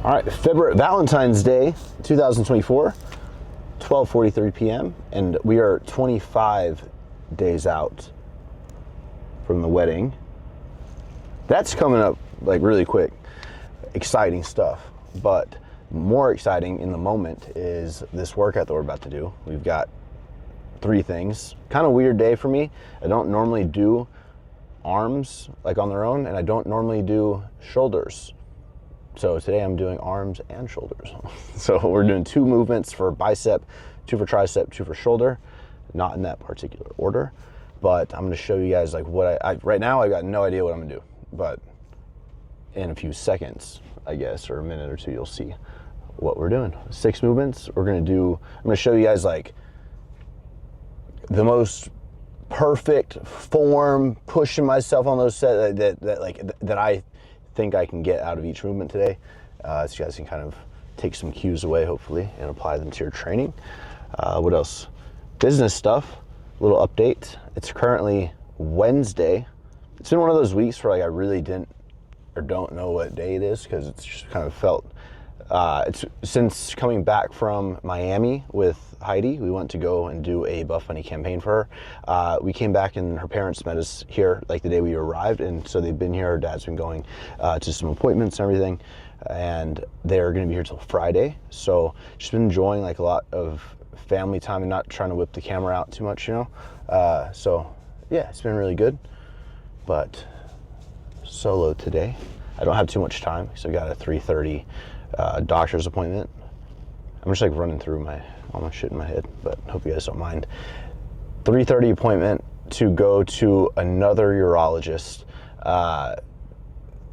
All right, Valentine's Day 2024, 12:43 p.m. and we are 25 days out from the wedding. That's coming up like really quick. Exciting stuff, but more exciting in the moment is this workout that we're about to do. We've got 3 things. Kind of weird day for me. I don't normally do arms like on their own, and I don't normally do shoulders. So today I'm doing arms and shoulders. So we're doing 2 movements for bicep, 2 for tricep, 2 for shoulder, not in that particular order, but I'm gonna show you guys like what I right now I've got no idea what I'm gonna do, but in a few seconds, I guess, or a minute or 2, you'll see what we're doing. 6 movements. I'm gonna show you guys like the most perfect form, pushing myself on those sets that I think I can get out of each movement today, so you guys can kind of take some cues away, hopefully, and apply them to your training. What else? Business stuff, little update. It's currently Wednesday. It's been one of those weeks where like I really didn't or don't know what day it is, because it's just kind of felt, it's since coming back from Miami with Heidi. We went to go and do a Buff Bunny campaign for her. We came back and her parents met us here like the day we arrived, and so they've been here. Her dad's been going to some appointments and everything, and they're going to be here till Friday. So she's been enjoying like a lot of family time and not trying to whip the camera out too much, you know. So yeah, it's been really good. But solo today. I don't have too much time, so I got a 3:30 doctor's appointment. I'm just like running through all my shit in my head, but hope you guys don't mind. 3:30 appointment to go to another urologist,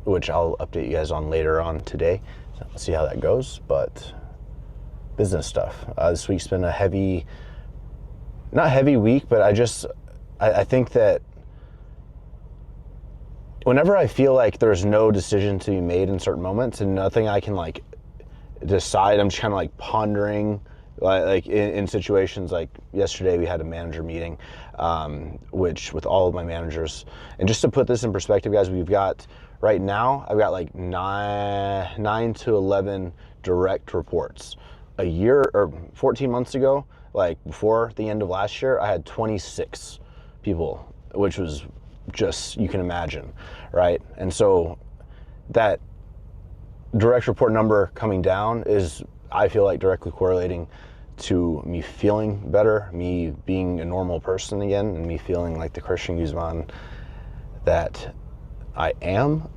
which I'll update you guys on later on today. So let's see how that goes, but business stuff. This week's been a not heavy week, but I think that whenever I feel like there's no decision to be made in certain moments and nothing I can like decide, I'm just kind of like pondering, like in situations like yesterday we had a manager meeting, which with all of my managers, and just to put this in perspective, guys, we've got right now, I've got like 9 to 11 direct reports. A year or 14 months ago, like before the end of last year, I had 26 people, which was just, you can imagine, right? And so that direct report number coming down is, I feel like, directly correlating to me feeling better, me being a normal person again, and me feeling like the Christian Guzman that I am.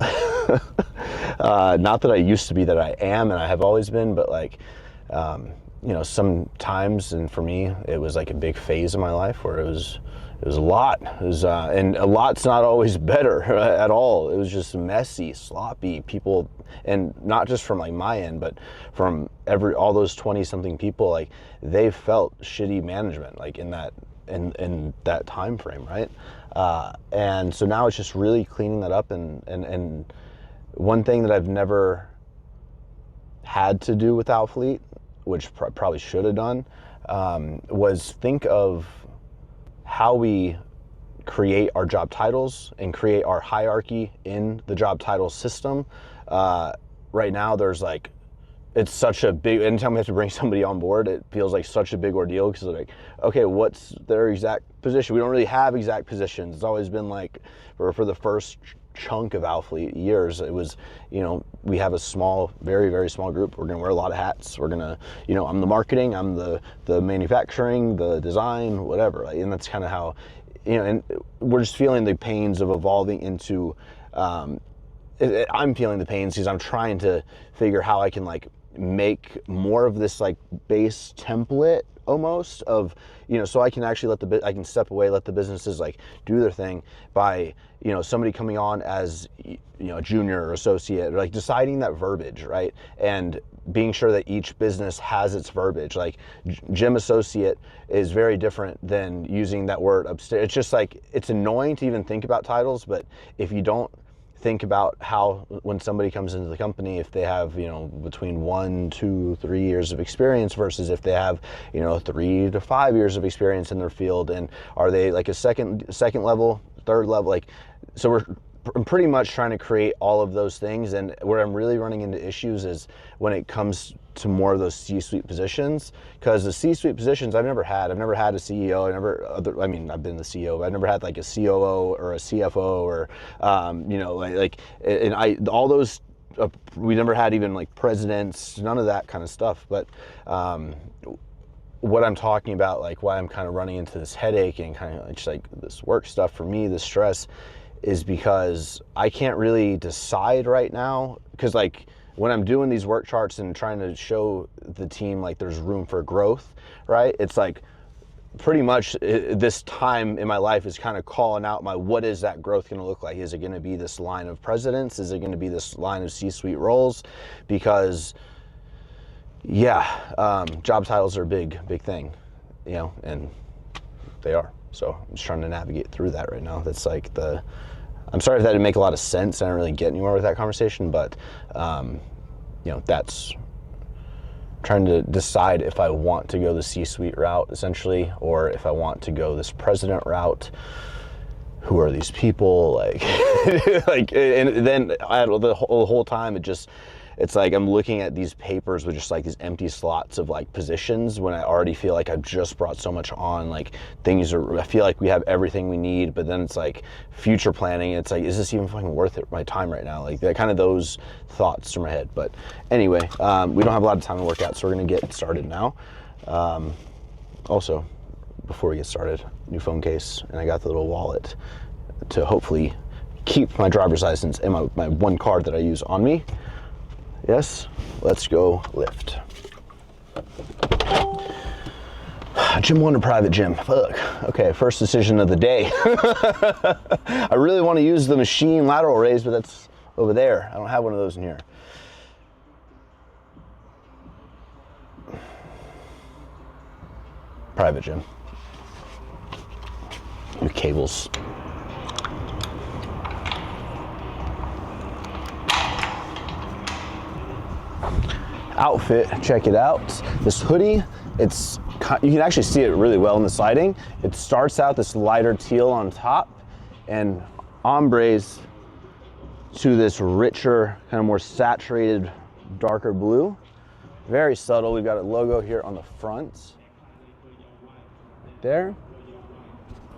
Not that I used to be, that I am and I have always been, but like, you know, sometimes, and for me, it was like a big phase in my life where it was a lot. And a lot's not always better at all. It was just messy, sloppy people, and not just from like my end, but from all those 20-something people. Like, they felt shitty management, like in that time frame, right? And so now it's just really cleaning that up. And one thing that I've never had to do with Outfleet, which probably should have done, was think of how we create our job titles and create our hierarchy in the job title system. Right now, there's like, it's such a big, anytime we have to bring somebody on board, it feels like such a big ordeal, because like, okay, what's their exact position? We don't really have exact positions. It's always been like, for the first chunk of Outfleet years, it was, you know, we have a small, very, very small group. We're gonna wear a lot of hats. We're gonna, you know, I'm the marketing, I'm the manufacturing, the design, whatever. And that's kind of how, you know, and we're just feeling the pains of evolving into, I'm feeling the pains because I'm trying to figure how I can like make more of this like base template almost of, you know, so I can actually I can step away, let the businesses like do their thing by, you know, somebody coming on as, you know, a junior or associate, or like deciding that verbiage, right? And being sure that each business has its verbiage. Like gym associate is very different than using that word upstairs. It's just like, it's annoying to even think about titles, but if you don't think about how, when somebody comes into the company, if they have, you know, between 1, 2, 3 years of experience versus if they have, you know, 3 to 5 years of experience in their field, and are they like a second level, third level, like, so we're I'm pretty much trying to create all of those things, and where I'm really running into issues is when it comes to more of those C-suite positions, because the C-suite positions I've never had a CEO. I've been the CEO, but I've never had like a COO or a CFO or all those. We never had even like presidents, none of that kind of stuff. But what I'm talking about, like why I'm kind of running into this headache and kind of just like this work stuff for me, this stress, is because I can't really decide right now. Because like when I'm doing these work charts and trying to show the team like there's room for growth, right? It's like pretty much this time in my life is kind of calling out what is that growth going to look like? Is it going to be this line of presidents? Is it going to be this line of C-suite roles? Because job titles are a big thing, and they are. So I'm just trying to navigate through that right now. That's like I'm sorry if that didn't make a lot of sense. I don't really get anywhere with that conversation, but that's trying to decide if I want to go the C-suite route essentially, or if I want to go this president route. Who are these people? Like, and then the whole time it's like I'm looking at these papers with just like these empty slots of like positions when I already feel like I've just brought so much on, like I feel like we have everything we need, but then it's like future planning. It's like, is this even fucking worth it, my time right now? Like kind of those thoughts through my head. But anyway, we don't have a lot of time to work out, so we're gonna get started now. Also, before we get started, new phone case, and I got the little wallet to hopefully keep my driver's license and my one card that I use on me. Yes, let's go lift. Gym 1 or private gym? Fuck. Okay, first decision of the day. I really want to use the machine lateral raise, but that's over there. I don't have one of those in here. Private gym. New cables. Outfit, check it out. This hoodie, you can actually see it really well in the sliding. It starts out this lighter teal on top and ombres to this richer, kind of more saturated, darker blue. Very subtle. We've got a logo here on the front, right there.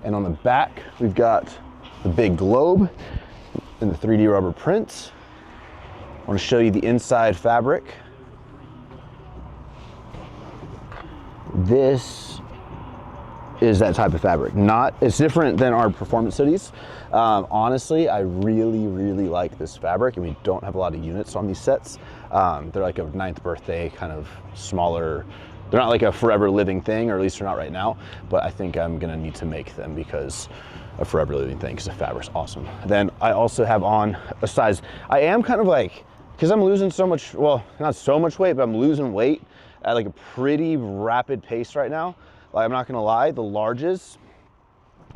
And on the back, we've got the big globe and the 3D rubber print. I want to show you the inside fabric. This is that type of fabric. It's different than our performance hoodies. Honestly, I really like this fabric, and we don't have a lot of units on these sets. They're like a 9th birthday kind of smaller. They're not like a forever living thing, or at least they're not right now, but I think I'm gonna need to make them because a forever living thing, because the fabric's awesome. Then I also have on a size, I am kind of like, because I'm losing so much, well, not so much weight, but I'm losing weight at like a pretty rapid pace right now. Like, I'm not gonna lie, the larges,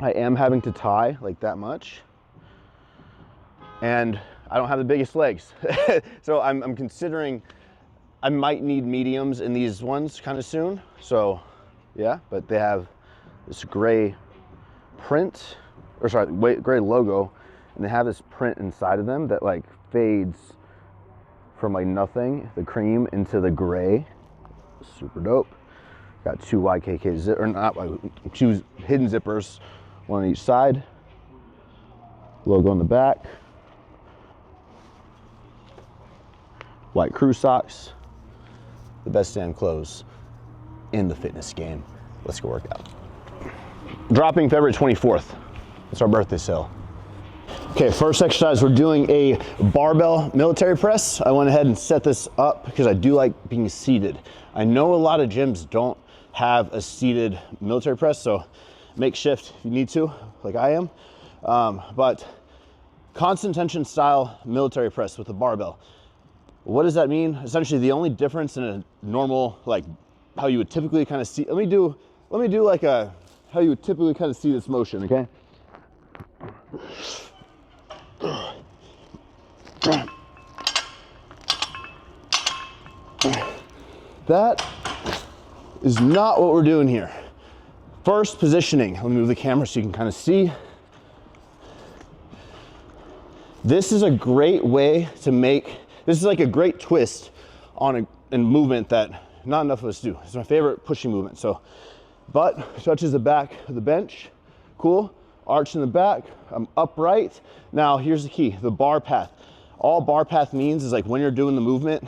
I am having to tie like that much. And I don't have the biggest legs. So I'm considering, I might need mediums in these ones kind of soon. So yeah, but they have this gray print, or sorry, gray logo, and they have this print inside of them that like fades from like nothing, the cream, into the gray. Super dope. Got two YKK two hidden zippers, one on each side. Logo on the back. White crew socks. The best damn clothes in the fitness game. Let's go work out. Dropping February 24th. It's our birthday sale. Okay, first exercise, we're doing a barbell military press. I went ahead and set this up because I do like being seated. I know a lot of gyms don't have a seated military press, so makeshift if you need to, like I am. But constant tension style military press with a barbell. What does that mean? Essentially, the only difference in a normal, like how you would typically kind of see, let me do like how you would typically kind of see this motion, okay? That is not what we're doing here. First, positioning. Let me move the camera so you can kind of see. This is a great way to make, this is like a great twist on a movement that not enough of us do. It's my favorite pushing movement. So butt touches the back of the bench, cool. Arch in the back, I'm upright. Now here's the key, the bar path. All bar path means is like when you're doing the movement,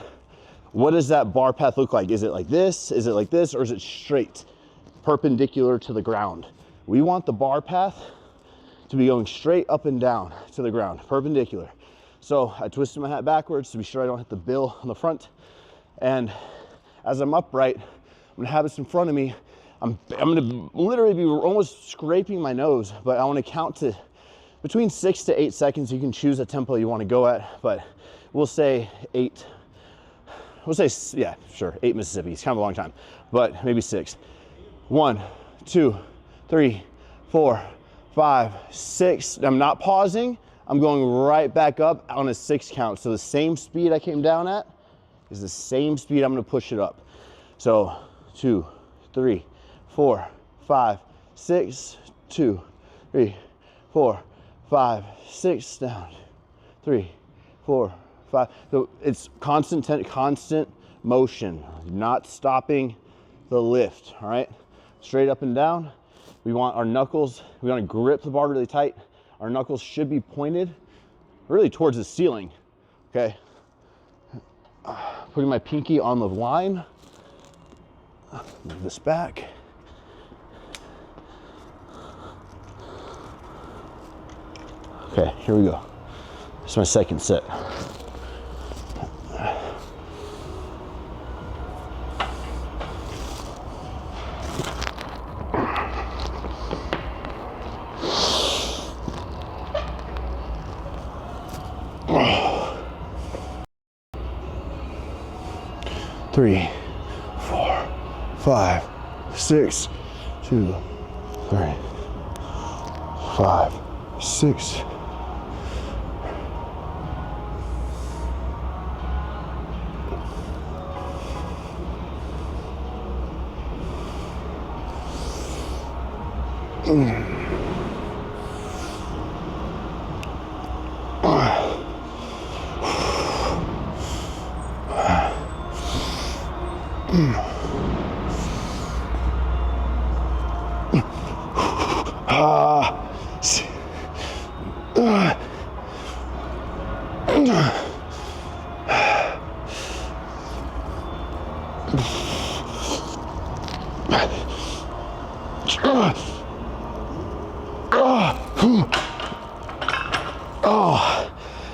what does that bar path look like? Is it like this? Is it like this? Or is it straight, perpendicular to the ground? We want the bar path to be going straight up and down to the ground, perpendicular. So I twisted my hat backwards to be sure I don't hit the bill on the front. And as I'm upright, I'm gonna have this in front of me. I'm gonna literally be almost scraping my nose, but I wanna count to between 6 to 8 seconds. You can choose a tempo you wanna go at, but we'll say 8. We'll say, yeah, sure, 8 Mississippi. It's kind of a long time, but maybe 6. 1, 2, 3, 4, 5, 6. I'm not pausing. I'm going right back up on a 6 count. So the same speed I came down at is the same speed I'm gonna push it up. So 2, 3, 4, 5, 6, 2, 3, 4, 5, 6, down, 3, 4, 5. So it's constant motion, not stopping the lift, all right? Straight up and down. We want our knuckles, we want to grip the bar really tight. Our knuckles should be pointed really towards the ceiling, okay? Putting my pinky on the line. Move this back. Okay, here we go. This is my second set. Three, 4, 5, 6, 2, 3, 5, 6.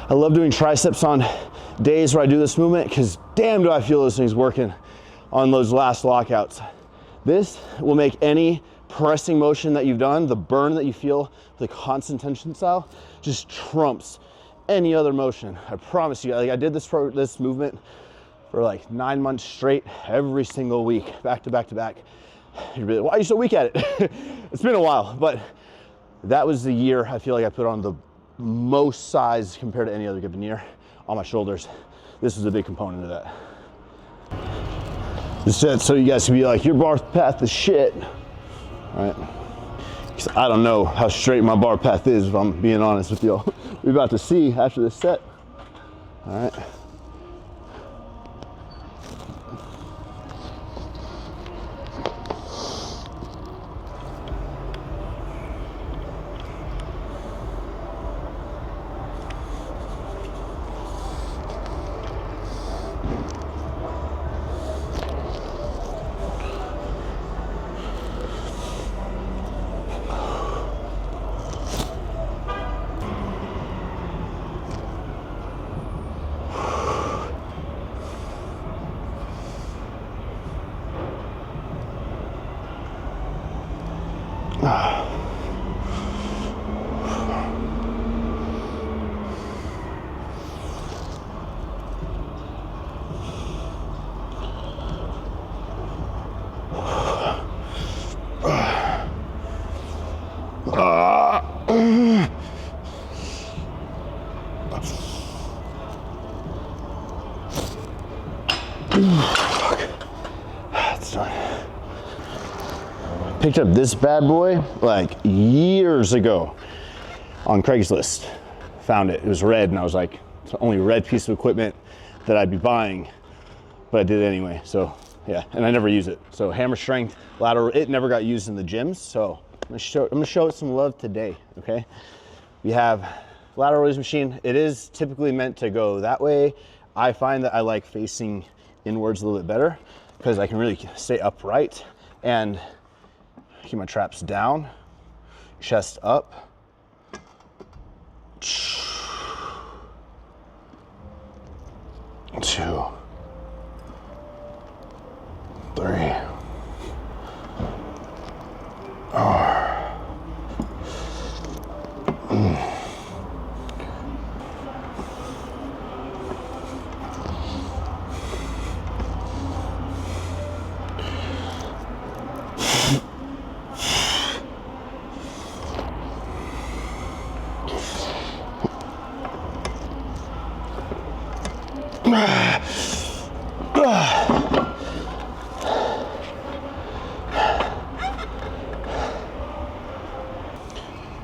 I love doing triceps on days where I do this movement because damn do I feel those things working on those last lockouts. This will make any pressing motion that you've done, the burn that you feel, the constant tension style, just trumps any other motion. I promise you. Like I did this movement for like 9 months straight, every single week, back to back to back. You're really, why are you so weak at it? It's been a while, but that was the year I feel like I put on the most size compared to any other given year on my shoulders. This was a big component of that. Just so you guys can be like, your bar path is shit, right? Because I don't know how straight my bar path is, if I'm being honest with you. We're about to see after this set. All right. Picked up this bad boy like years ago on Craigslist found it. It was red, and I was like, it's the only red piece of equipment that I'd be buying, but I did it anyway. So yeah, and I never use it. So hammer strength lateral, it never got used in the gyms. So I'm gonna show it some love today. Okay, we have lateral raise machine. It is typically meant to go that way. I find that I like facing inwards a little bit better because I can really stay upright and keep my traps down, chest up. 2, 3, 4.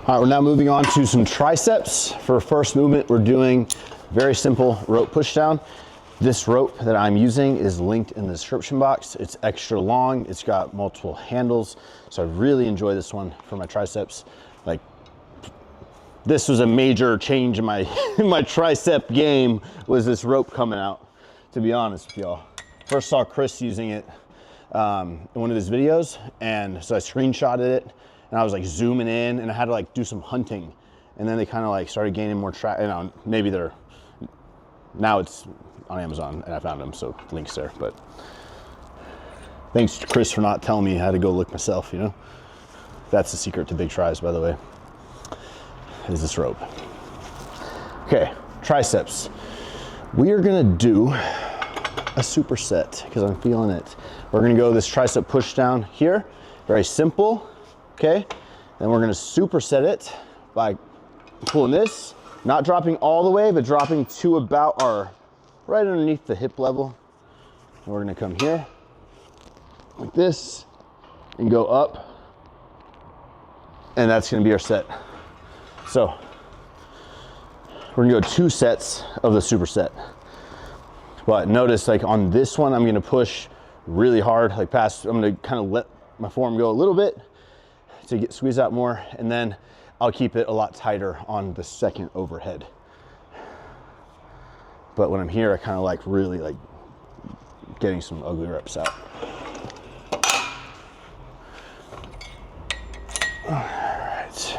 All right, we're now moving on to some triceps. For first movement, we're doing very simple rope push down. This rope that I'm using is linked in the description box. It's extra long, it's got multiple handles. So I really enjoy this one for my triceps. Like, this was a major change in my in my tricep game, was this rope coming out, to be honest with y'all. First saw Chris using it in one of his videos, and so I screenshotted it, and I was like zooming in, and I had to like do some hunting, and then they kind of like started gaining more traction. You know, maybe they're, now it's on Amazon, and I found them, so links there. But thanks to Chris for not telling me how to go look myself, you know. That's the secret to big tries, by the way, is this rope. Okay, triceps. We are gonna do a superset because I'm feeling it. We're gonna go this tricep push down here, very simple, okay? Then we're gonna superset it by pulling this, not dropping all the way, but dropping to about our, right underneath the hip level. And we're gonna come here, like this, and go up, and that's gonna be our set. So, we're gonna go 2 sets of the superset. But notice, like on this one, I'm gonna push really hard, like past, I'm gonna kind of let my forearm go a little bit to squeeze out more, and then I'll keep it a lot tighter on the second overhead. But when I'm here, I kind of like really like getting some ugly reps out. All right.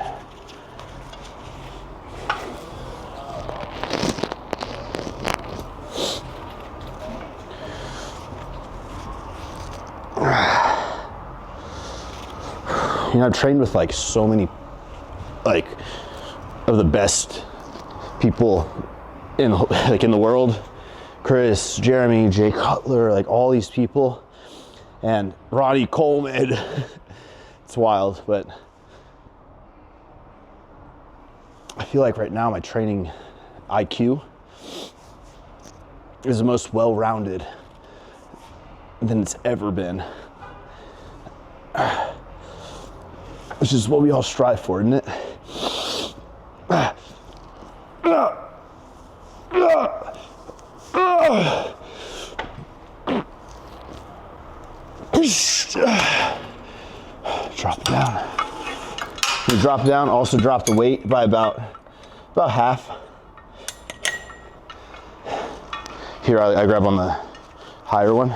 You know, I've trained with like so many, like, of the best people in like in the world. Chris, Jeremy, Jay Cutler, like all these people, and Ronnie Coleman. It's wild, but I feel like right now my training IQ is the most well-rounded than it's ever been. Which is what we all strive for, isn't it? Drop it down. You drop it down, also drop the weight by about half. Here, I grab on the higher one.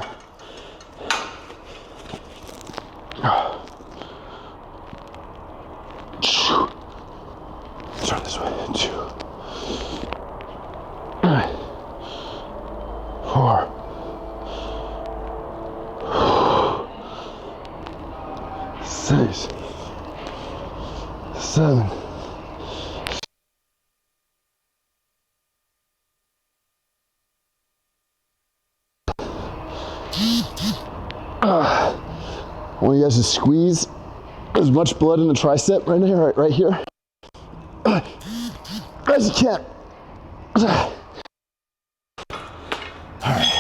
Turn this way. 2, 4, 6, 7. I want you guys to squeeze as much blood in the tricep right here, as you can. All right.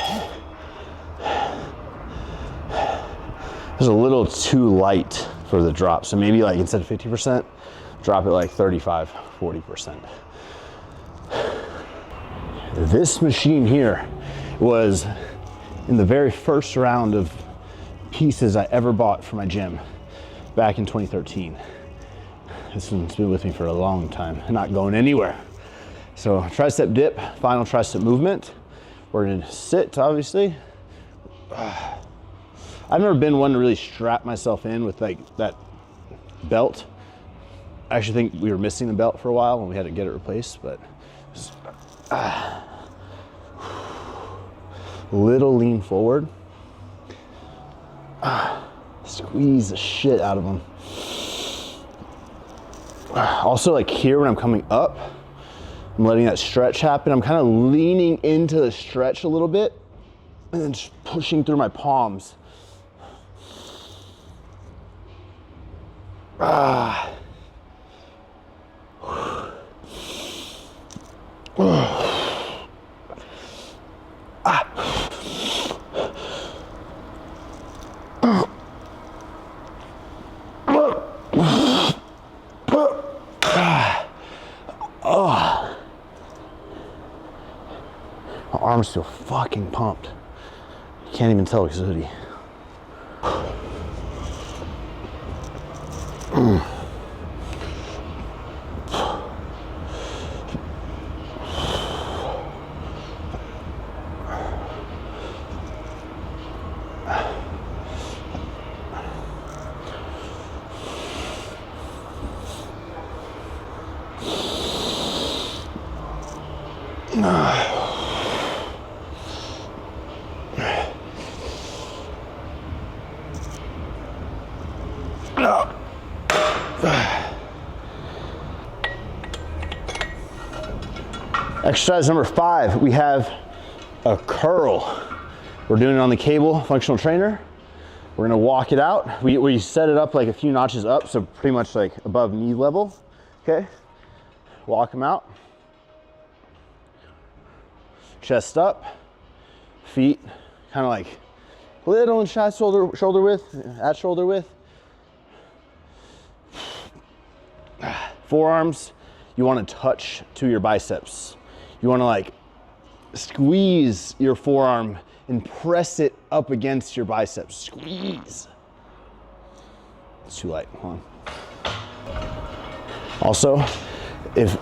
It was a little too light for the drop, so maybe like instead of 50%, drop it like 35, 40%. This machine here was in the very first round of pieces I ever bought for my gym back in 2013. This one's been with me for a long time, not going anywhere. So tricep dip, final tricep movement. We're gonna sit, obviously. I've never been one to really strap myself in with like that belt. I actually think we were missing the belt for a while when we had to get it replaced, but little lean forward. Squeeze the shit out of them. Also, like here when I'm coming up, I'm letting that stretch happen. I'm kind of leaning into the stretch a little bit and then just pushing through my palms. My arms feel fucking pumped. You can't even tell because of the hoodie. Exercise number 5, we have a curl. We're doing it on the cable functional trainer. We're gonna walk it out. We set it up like a few notches up, so pretty much like above knee level, okay? Walk them out. Chest up, feet kind of like little and shy shoulder width, at shoulder width. Forearms, you wanna touch to your biceps. You wanna like squeeze your forearm and press it up against your biceps. Squeeze. It's too light, hold on. Also, if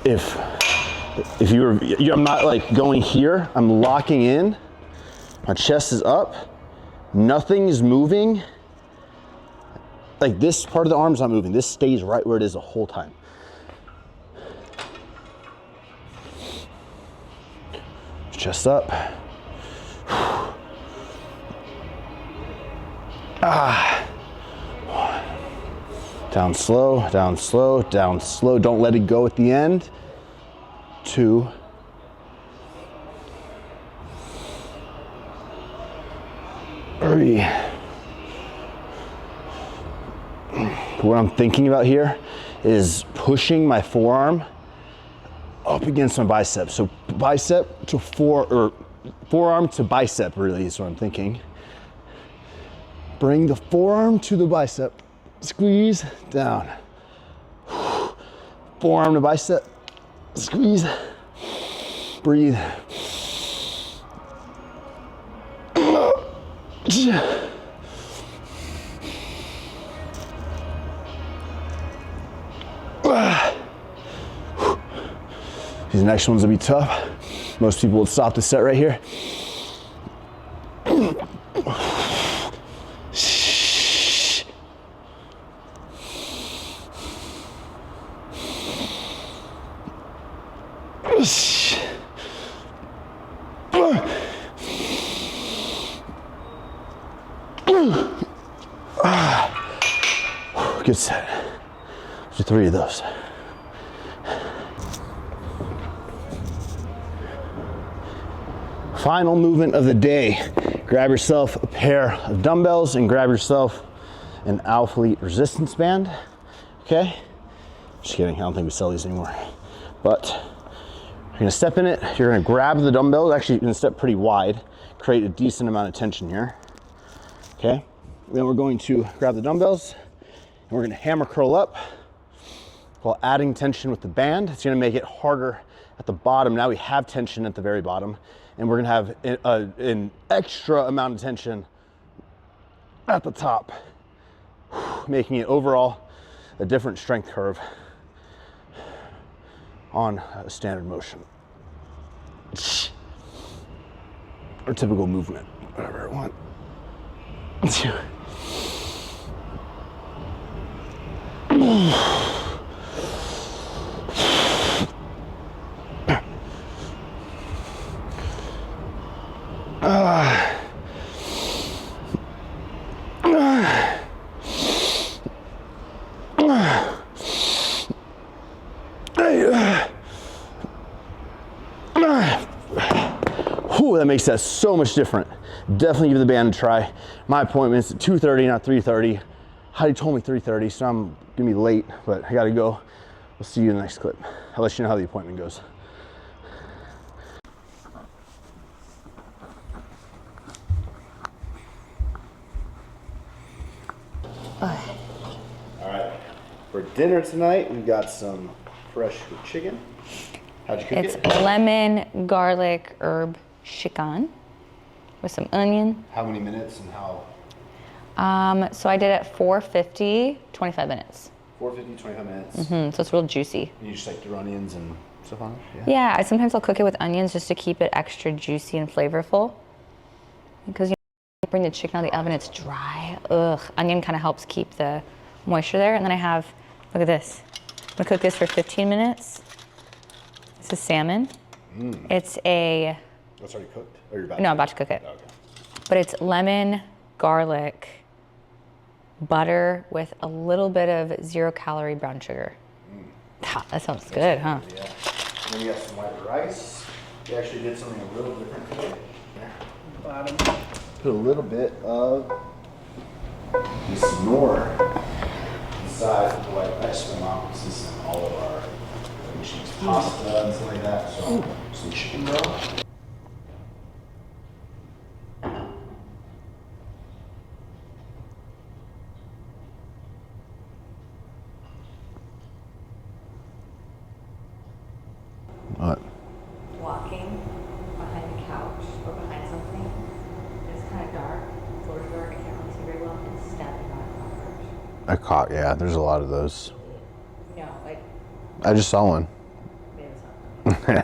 I'm not like going here, I'm locking in, my chest is up, nothing is moving. Like this part of the arm's not moving. This stays right where it is the whole time. Chest up. Down slow, down slow, down slow. Don't let it go at the end. 2. What I'm thinking about here is pushing my forearm up against my bicep. So bicep to forearm to bicep really is what I'm thinking. Bring the forearm to the bicep. Squeeze down. Forearm to bicep. Squeeze. Breathe. These next ones will be tough. Most people would stop the set right here. Good set. Do 3 of those. Final movement of the day. Grab yourself a pair of dumbbells and grab yourself an Alphalete resistance band. Okay? Just kidding, I don't think we sell these anymore. But you're gonna step in it, you're gonna grab the dumbbells. Actually, you're gonna step pretty wide, create a decent amount of tension here. Okay? Then we're going to grab the dumbbells and we're gonna hammer curl up while adding tension with the band. It's gonna make it harder at the bottom. Now we have tension at the very bottom, and we're gonna have an extra amount of tension at the top, making it overall a different strength curve on a standard motion or typical movement, whatever I want. Whew, that makes that so much different. Definitely give the band a try. My appointment's at 2:30, not 3:30. Heidi told me 3:30, so I'm gonna be late, but I gotta go. We'll see you in the next clip. I'll let you know how the appointment goes. All right, for dinner tonight, we got some fresh chicken. How'd you cook it? It's lemon, garlic, herb chicken with some onion. How many minutes and how? So I did it at 450, 25 minutes. 450, 25 minutes. So it's real juicy. And you just like throw onions and stuff on it? Yeah, sometimes I'll cook it with onions just to keep it extra juicy and flavorful. Because you bring the chicken out of the oven, it's dry. Ugh, onion kind of helps keep the moisture there. And then I have, look at this. I'm gonna cook this for 15 minutes. This is salmon. It's a... That's already cooked? Or you're about No, I'm about to cook it. Okay. But it's lemon, garlic, butter with a little bit of 0-calorie brown sugar. That sounds good, huh? Yeah. And then you got some white rice. We actually did something a little different today. Bottom. Put a little bit of this Knorr inside the white rice. My mom puts this in all of our pasta and stuff like that. So some chicken broth. What? Walking behind the couch or behind something. It's kind of dark. Floor's dark. I can't really see very well. And stepping on a cockroach. Yeah, there's a lot of those. No, like, I just saw one. maybe it's not funny.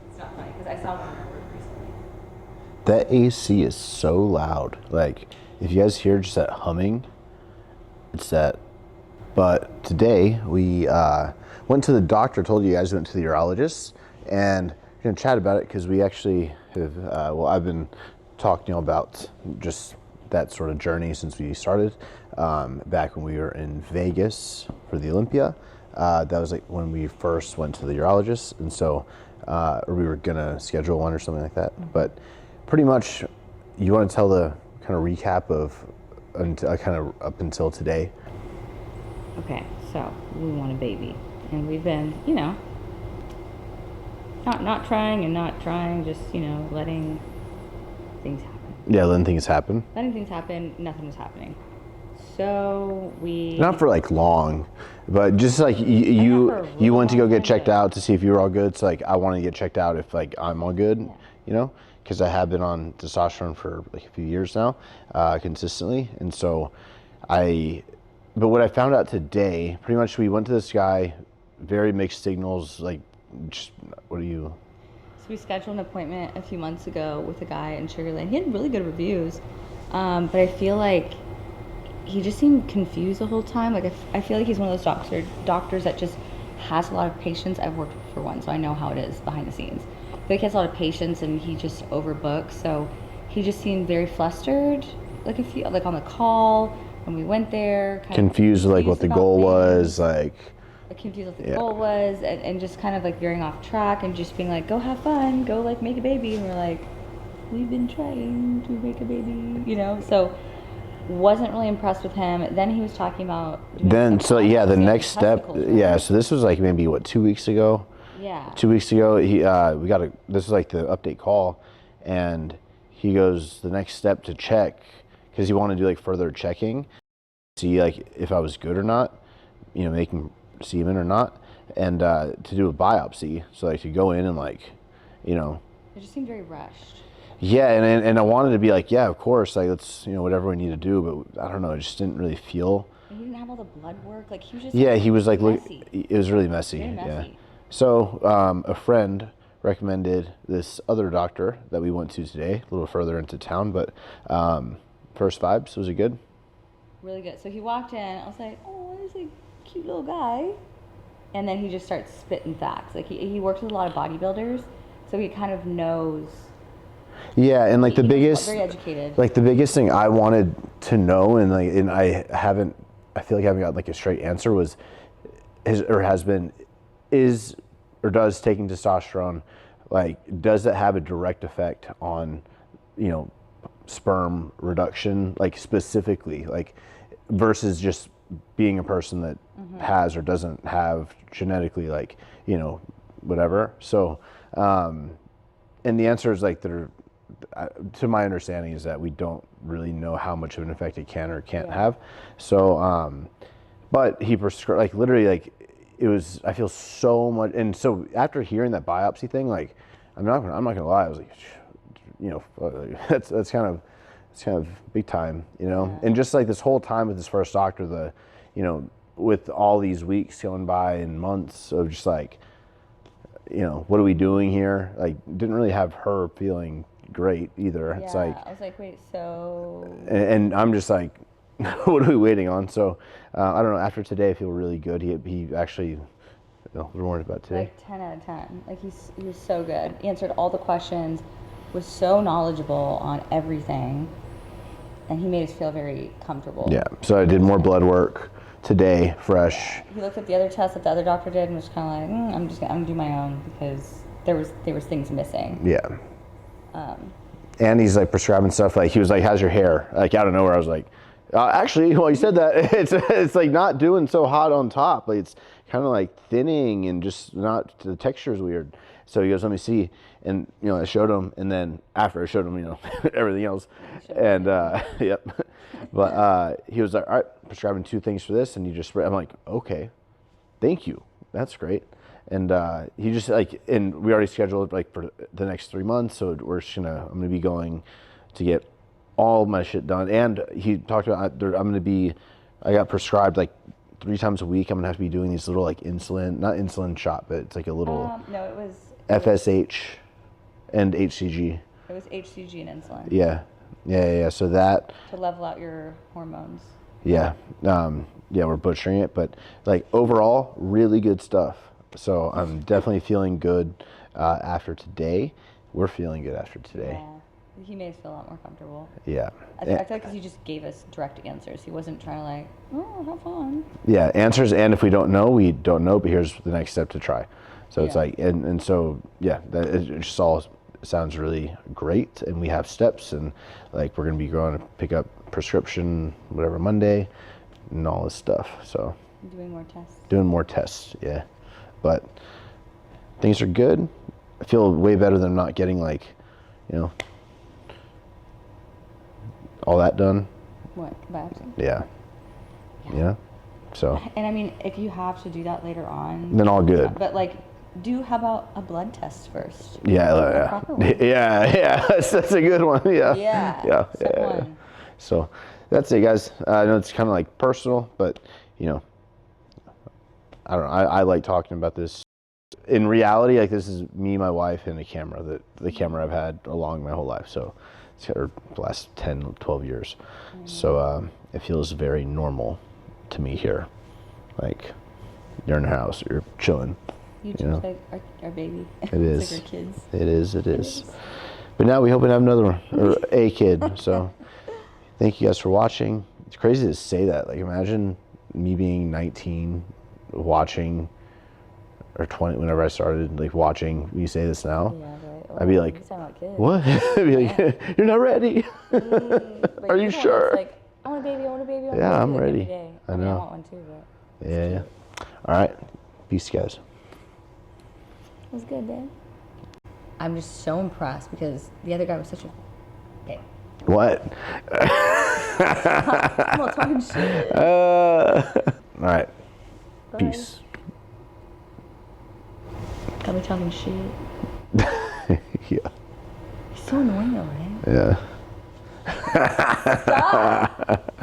It's not funny because I saw one recently. That AC is so loud. Like, if you guys hear just that humming, it's that. But today we went to the doctor. Told you guys we went to the urologist, and we're gonna chat about it because we actually have. I've been talking about just that sort of journey since we started back when we were in Vegas for the Olympia. That was like when we first went to the urologist, and so or we were gonna schedule one or something like that. But pretty much, you want to tell the kind of recap of kind of up until today. Okay, so we want a baby, and we've been, not trying and not trying, just letting things happen. Yeah, letting things happen. Letting things happen, nothing was happening. So we... Not for like long, but just like you went to go get checked out to see if you were all good. So like I want to get checked out if like I'm all good, because I have been on testosterone for like a few years now, consistently. And so but what I found out today, pretty much we went to this guy, very mixed signals, like just, So we scheduled an appointment a few months ago with a guy in Sugar Land. He had really good reviews, but I feel like he just seemed confused the whole time. Like I feel like he's one of those doctors that just has a lot of patience. I've worked for one, so I know how it is behind the scenes. I feel like he has a lot of patience and he just overbooks. So he just seemed very flustered, like on the call when we went there. Confused with like what the goal was, like confused what the goal was, and just kind of like veering off track and just being like, go have fun, go like make a baby. And we're like, we've been trying to make a baby, so wasn't really impressed with him. Then he was talking about the next step, so this was like maybe 2 weeks ago. 2 weeks ago, this is like the update call, and he goes, the next step to check, because he wanted to do like further checking, see like if I was good or not, making semen or not. and to do a biopsy. So like to go in and like, you know, It just seemed very rushed. yeah, and I wanted to be like, yeah, of course, like let's, you know, whatever we need to do, but I don't know, it just didn't really feel. And he didn't have all the blood work. Like he was just Yeah, he was like, look, messy. it was really messy. Very Yeah. messy. So a friend recommended this other doctor that we went to today, a little further into town, but first vibes, was it good? Really good. So he walked in. I was like, oh, there's a cute little guy. And then he just starts spitting facts. Like he works with a lot of bodybuilders, so he kind of knows. Yeah, and like the He's biggest, very educated. like the biggest thing I wanted to know, and like, and I feel like I haven't got like a straight answer, was, is or does taking testosterone, like, does it have a direct effect on, you know, sperm reduction, like specifically, like, versus just being a person that has or doesn't have genetically, like, you know, whatever. So, and the answer is like to my understanding is that we don't really know how much of an effect it can or can't have. So, but he prescribed, like, literally, like, it was, I feel so much. And so after hearing that biopsy thing, like, I'm not gonna lie, I was like, you know, that's kind of big time, you know. And just like this whole time with this first doctor, you know, with all these weeks going by and months of just like, you know, what are we doing here? Like, didn't really have her feeling great either. Yeah, It's like, I was like, wait, so. and I'm just like, what are we waiting on? So I don't know. After today, I feel really good. He actually, we're worried about today. Like 10 out of 10. Like he was so good. He answered all the questions, was so knowledgeable on everything, and he made us feel very comfortable. Yeah. So I did more blood work today, fresh. He looked at the other tests that the other doctor did and was kind of like, I'm gonna do my own because there was things missing. Yeah. And he's like prescribing stuff. Like he was like, "How's your hair?" Like out of nowhere, I was like, "Actually, well, you said that it's like not doing so hot on top. Like it's kind of like thinning and just not, the texture is weird." So he goes, "Let me see." And you know, I showed him, and then after I showed him, you know, everything else, and yep. But he was like, "All right, prescribing 2 things for this," and you just spray. I'm like, "Okay, thank you. That's great." And he just like, and we already scheduled like for the next 3 months. So I'm gonna be going to get all my shit done. And he talked about, I got prescribed like 3 times a week. I'm gonna have to be doing these little like not insulin shot, but it's like a little No, it was FSH and HCG. It was HCG and insulin. Yeah. So that, to level out your hormones. yeah, we're butchering it, but like overall, really good stuff. So I'm definitely feeling good after today. We're feeling good after today. Yeah, he made us feel a lot more comfortable. Yeah. I feel like because he just gave us direct answers. He wasn't trying to like, oh, have fun. Yeah, answers, and if we don't know, we don't know, but here's the next step to try. So it's like, and so, yeah, it just all sounds really great, and we have steps, and like we're going to be going to pick up prescription, whatever, Monday, and all this stuff. So doing more tests, yeah. But things are good. I feel way better than not getting like, you know, all that done. What, biopsy? Yeah. So. And I mean, if you have to do that later on, then all good. But like, how about a blood test first? Yeah. That's a good one. Yeah. So that's it, guys. I know it's kind of like personal, but you know, I don't know. I like talking about this. In reality, like this is me, my wife, and a camera. The camera I've had along my whole life. So it's the last 10, 12 years. So it feels very normal to me here. Like you're in the house, you're chilling. You know? Like our baby. It is. Like our kids. It is. But now we hope to have another one, or a kid. So thank you guys for watching. It's crazy to say that. Like imagine me being 19, watching, or 20 whenever I started like watching me say this now. Yeah, right. I'd be like, what? I'd be like, you're not ready. Are you sure? Like, I want a baby. Yeah, I'm ready. I know. I want one too, but. Yeah. All right. Peace, guys. It was good, babe. I'm just so impressed because the other guy was such a. Okay. What? I'm not talking shit. All right. Bye. Peace. Probably talking shit. Yeah. He's so annoying though, right? Yeah. Stop!